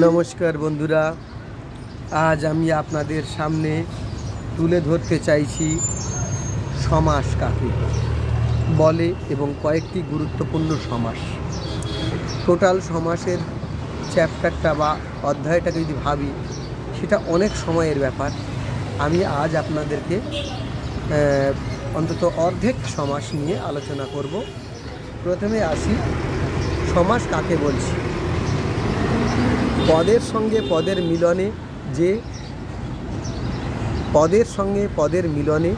নমস্কার বন্ধুরা, আজ আমি আপনাদের সামনে তুলে ধরতে চাইছি সমাস কাকে বলে এবং কয়েকটি গুরুত্বপূর্ণ সমাস। টোটাল সমাসের চ্যাপ্টারটা বা অধ্যায়টাকে যদি ভাবি, সেটা অনেক সময়ের ব্যাপার। আমি আজ আপনাদেরকে অন্তত অর্ধেক সমাস নিয়ে আলোচনা করব। প্রথমে আসি, সমাস কাকে বলছি। পদের সঙ্গে পদের মিলনে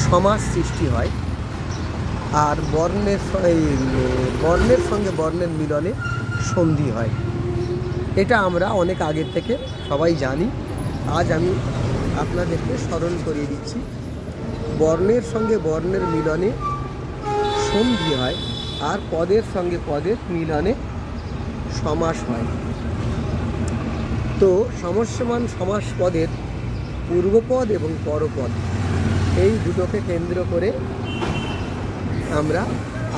সমাস সৃষ্টি হয়, আর বর্ণের সঙ্গে বর্ণের মিলনে সন্ধি হয়। এটা আমরা অনেক আগের থেকে সবাই জানি। আজ আমি আপনাদেরকে স্মরণ করিয়ে দিচ্ছি। বর্ণের সঙ্গে বর্ণের মিলনে সন্ধি হয়, আর পদের সঙ্গে পদের মিলনে সমাস হয়। তো সমস্যমান সমাস পদের পূর্বপদ এবং পরপদ, এই দুটোকে কেন্দ্র করে আমরা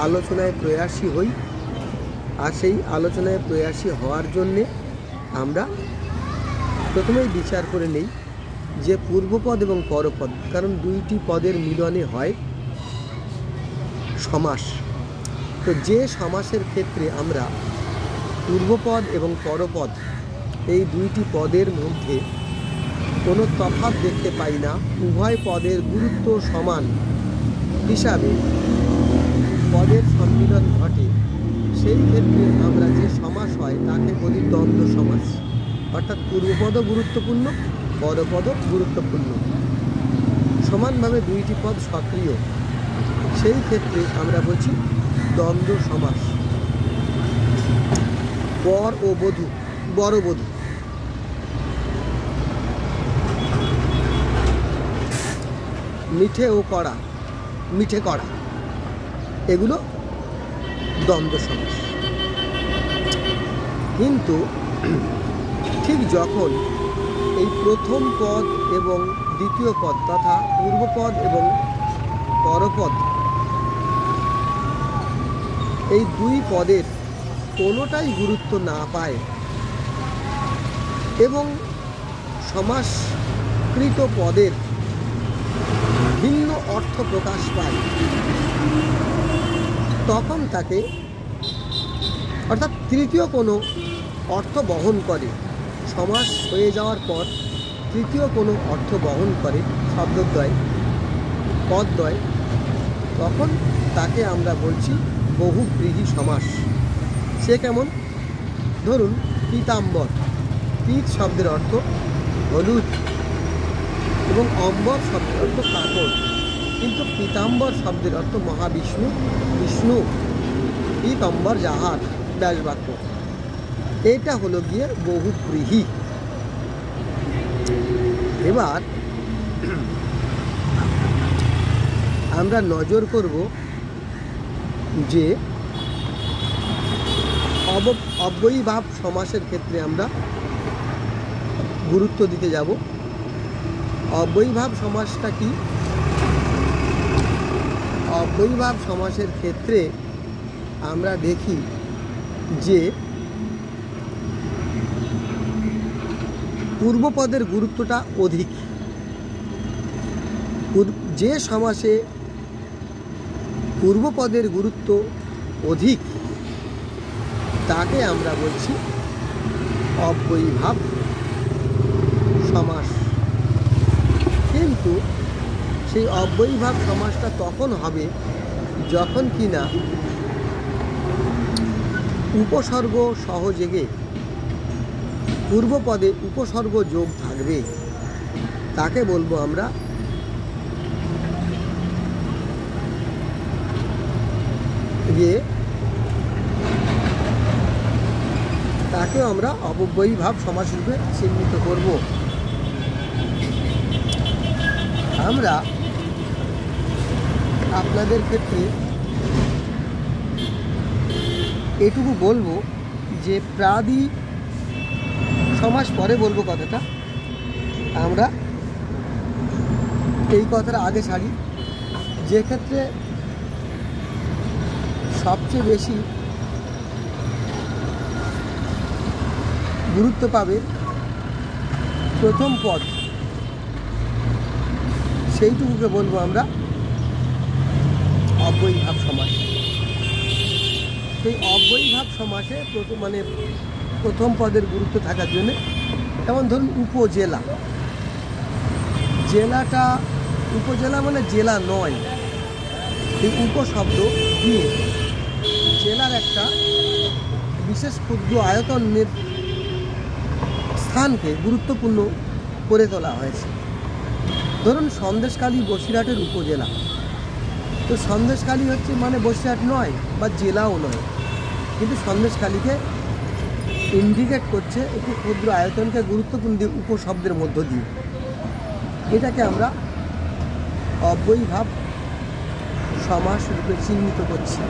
আলোচনায় প্রয়াসী হই। আর সেই আলোচনায় প্রয়াসী হওয়ার জন্যে আমরা প্রথমেই বিচার করে নেই যে পূর্বপদ এবং পরপদ, কারণ দুইটি পদের মিলনে হয় সমাস। তো যে সমাসের ক্ষেত্রে আমরা পূর্বপদ এবং পরপদ এই দুইটি পদের মধ্যে কোনো তফাৎ দেখতে পাই না, উভয় পদের গুরুত্ব সমান হিসাবে পদের সম্মিলন ঘটে, সেই ক্ষেত্রে আমরা যে সমাস হয় তাকে বলি দ্বন্দ্ব সমাস। অর্থাৎ পূর্বপদও গুরুত্বপূর্ণ, পরপদও গুরুত্বপূর্ণ, সমানভাবে দুইটি পদ সক্রিয়, সেই ক্ষেত্রে আমরা বলছি দ্বন্দ্ব সমাস। বর ও বধূ, বরবধূ, মিঠে ও কড়া, মিঠে কড়া, এগুলো দ্বন্দ্ব সমাস। কিন্তু ঠিক যখন এই প্রথম পদ এবং দ্বিতীয় পদ তথা পূর্বপদ এবং পরপদ, এই দুই পদের কোনোটাই গুরুত্ব না পায় এবং সমাসকৃত পদের ভিন্ন অর্থ প্রকাশ পায়, তখন তাকে, অর্থাৎ তৃতীয় কোনো অর্থ বহন করে, সমাস হয়ে যাওয়ার পর তৃতীয় কোনো অর্থ বহন করে শব্দদ্বয়, পদদ্বয়, তখন তাকে আমরা বলছি বহুব্রীহি সমাস। সে কেমন? ধরুন পীতাম্বর, পীত শব্দের অর্থ হলুদ এবং অম্বর শব্দের অর্থ কাপড়, কিন্তু পীতাম্বর শব্দের অর্থ মহাবিষ্ণু, বিষ্ণু। পীতাম্বর যাহার, ব্যাসবাক্য। এটা হলো গিয়ে বহুব্রীহি। এবার আমরা নজর করব যে অব্যয়ীভাব সমাসের ক্ষেত্রে আমরা গুরুত্ব দিতে যাব। অব্যয়ীভাব সমাসটা কি? অব্যয়ীভাব সমাসের ক্ষেত্রে আমরা দেখি যে পূর্বপদের গুরুত্বটা অধিক। যে সমাসে পূর্বপদের গুরুত্ব অধিক তাকে আমরা বলছি অব্যয়ীভাব সমাস। কিন্তু সেই অব্যয়ীভাব সমাসটা তখন হবে যখন কিনা উপসর্গ সহযোগে পূর্বপদে উপসর্গ যোগ থাকবে, তাকে বলবো আমরা তাকেও আমরা অব্যয়ীভাব সমাস রূপে চিহ্নিত করব। আমরা আপনাদের ক্ষেত্রে এটুকু বলবো যে প্রাদি সমাস পরে বলবো কথাটা, আমরা এই কথাটা আগে ছাড়ি। যে ক্ষেত্রে সবচেয়ে বেশি গুরুত্ব পাবে প্রথম পদ, সেইটুকুকে বলবো আমরা অব্যয়ীভাব সমাস। সেই অব্যয়ীভাব সমাসে প্রথম পদের গুরুত্ব থাকার জন্যে, যেমন ধরুন উপজেলা, জেলাটা উপজেলা মানে জেলা নয়, এই উপশব্দ দিয়ে জেলার একটা বিশেষ ক্ষুদ্র আয়তনের স্থানকে গুরুত্বপূর্ণ করে তোলা হয়েছে। ধরুন সন্দেশখালী বসিরহাটের উপজেলা, তো সন্দেশখালী হচ্ছে মানে বসিরহাট নয় বা জেলাও নয়, কিন্তু সন্দেশখালীকে ইন্ডিকেট করছে একটি ক্ষুদ্র আয়তনকে গুরুত্বপূর্ণ উপশব্দের মধ্য দিয়ে। এটাকে আমরা অব্যয়ীভাব সমাস রূপে চিহ্নিত করছি।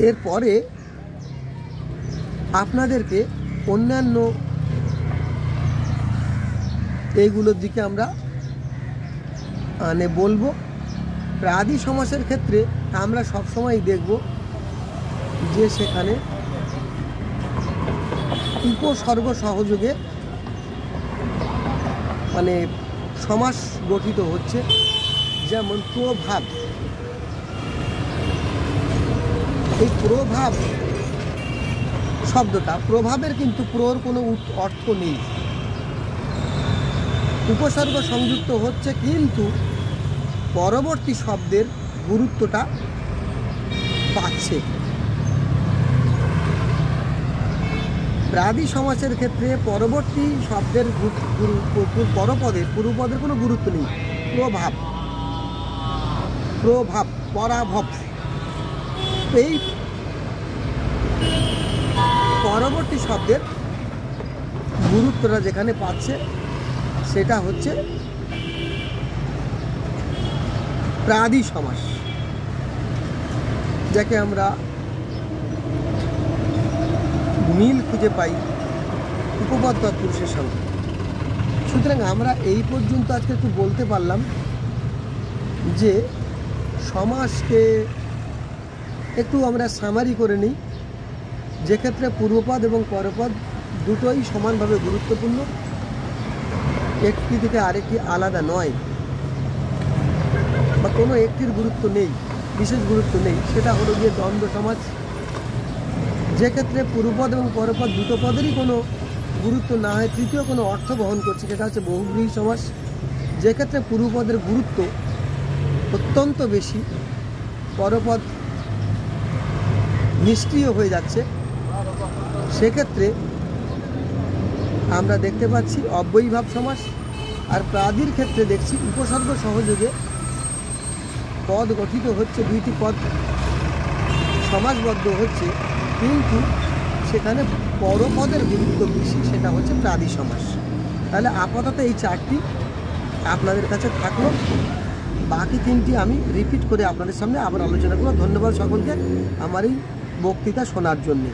এরপরে আপনাদেরকে অন্যান্য এইগুলোর দিকে আমরা বলবো। প্রাদি সমাসের ক্ষেত্রে আমরা সবসময় দেখব যে সেখানে উপসর্গ সহযোগে সমাস গঠিত হচ্ছে। যেমন প্রভাব, এই প্রভাব শব্দটা, প্রভাবের কিন্তু প্রর কোনো অর্থ নেই, উপসর্গ সংযুক্ত হচ্ছে কিন্তু পরবর্তী শব্দের গুরুত্বটা পাচ্ছে। প্রাদি সমাসের ক্ষেত্রে পরবর্তী শব্দের পূর্বপদের কোনো গুরুত্ব নেই। প্রভাব, প্রভাব, পরাভব, এই পরবর্তী শব্দের গুরুত্বটা যেখানে পাচ্ছে সেটা হচ্ছে প্রাদি সমাস, যাকে আমরা মিল খুঁজে পাই উপপদ তৎপুরুষের সঙ্গে। সুতরাং আমরা এই পর্যন্ত আজকে একটু বলতে পারলাম যে সমাসকে একটু আমরা সামারি করে নিই, যে ক্ষেত্রে পূর্বপদ এবং পরপদ দুটোই সমানভাবে গুরুত্বপূর্ণ, একটি থেকে আরেকটি আলাদা নয় বা কোনো একটির গুরুত্ব নেই, বিশেষ গুরুত্ব নেই। সেটা হলো গিয়ে দ্বন্দ্ব সমাস, যে ক্ষেত্রে পূর্বপদ এবং পরপদ দুটো পদেরই কোনো গুরুত্ব না হয়, তৃতীয় কোনো অর্থ বহন করছে, সেটা হচ্ছে বহুব্রীহি সমাস। যে ক্ষেত্রে পূর্বপদের গুরুত্ব অত্যন্ত বেশি, পরপদ নিষ্ক্রিয় হয়ে যাচ্ছে, সেক্ষেত্রে আমরা দেখতে পাচ্ছি অব্যয়ীভাব সমাস। আর প্রাদির ক্ষেত্রে দেখছি উপসর্গ সহযোগে পদ গঠিত হচ্ছে, দুইটি পদ সমাসবদ্ধ হচ্ছে, কিন্তু সেখানে পরপদের গুরুত্ব বেশি, সেটা হচ্ছে প্রাদি সমাস। তাহলে আপাতত এই চারটি আপনাদের কাছে থাকলো, বাকি তিনটি আমি রিপিট করে আপনাদের সামনে আবার আলোচনা করব। ধন্যবাদ সকলকে আমার এই বক্তৃতা শোনার জন্যে।